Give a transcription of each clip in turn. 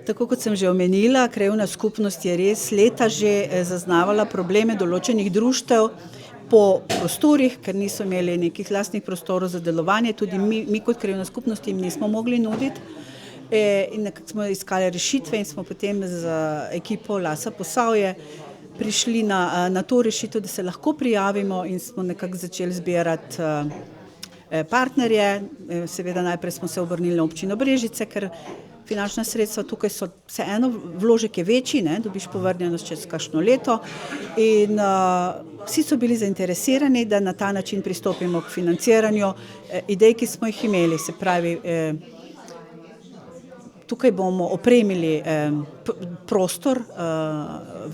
Tako kot sem že omenila, krajevna skupnost je res leta že zaznavala probleme določenih društev po prostorih, ker niso imeli nekih lastnih prostorov za delovanje, tudi mi kot krajevna skupnost jim nismo mogli nuditi. In nekako smo iskali rešitve in smo potem z ekipo Lasa Posavje prišli na to rešitev, da se lahko prijavimo in smo nekako začeli zbirati partnerje. Seveda najprej smo se obrnili na občino Brežice, ker finančna sredstva tukaj so vseeno, vložek je večji, dobiš povrnjenost čez kakšno leto in vsi so bili zainteresirani, da na ta način pristopimo k financiranju idej, ki smo jih imeli, se pravi, tukaj bomo opremili prostor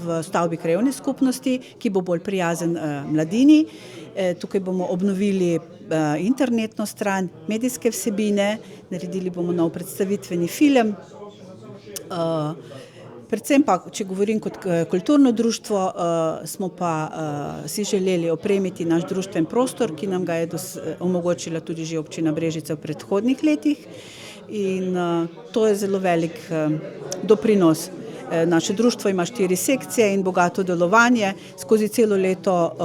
v stavbi krajevne skupnosti, ki bo bolj prijazen mladini. Tukaj bomo obnovili internetno stran, medijske vsebine, naredili bomo nov predstavitveni film. Predvsem pa, če govorim kot kulturno društvo, smo pa si želeli opremiti naš društveni prostor, ki nam ga je omogočila tudi že občina Brežice v predhodnih letih. In to je zelo velik doprinos. Naše društvo ima 4 sekcije in bogato delovanje. Skozi celo leto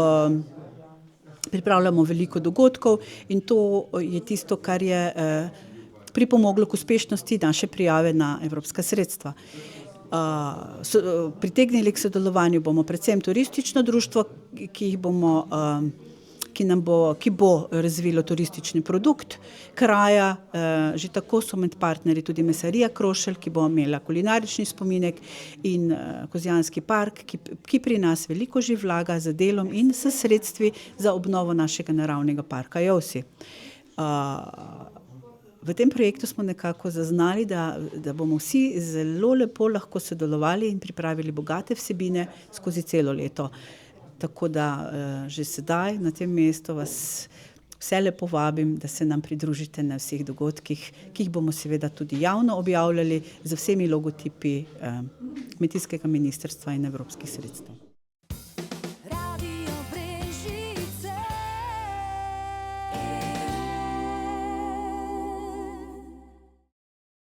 pripravljamo veliko dogodkov in to je tisto, kar je pripomoglo k uspešnosti naše prijave na evropska sredstva. Pritegnili k sodelovanju bomo predvsem turistično društvo, ki bo razvilo turistični produkt kraja. Že tako so med partnerji tudi Mesarija Krošelj, ki bo imela kulinarični spominek, in Kozjanski park, ki pri nas veliko že vlaga z delom in s sredstvi za obnovo našega naravnega parka Jovsi. V tem projektu smo nekako zaznali, da bomo vsi zelo lepo lahko sodelovali in pripravili bogate vsebine skozi celo leto. Tako da že sedaj na tem mestu vas vse lepo vabim, da se nam pridružite na vseh dogodkih, ki jih bomo seveda tudi javno objavljali z vsemi logotipi Kmetijskega ministrstva in evropskih sredstev.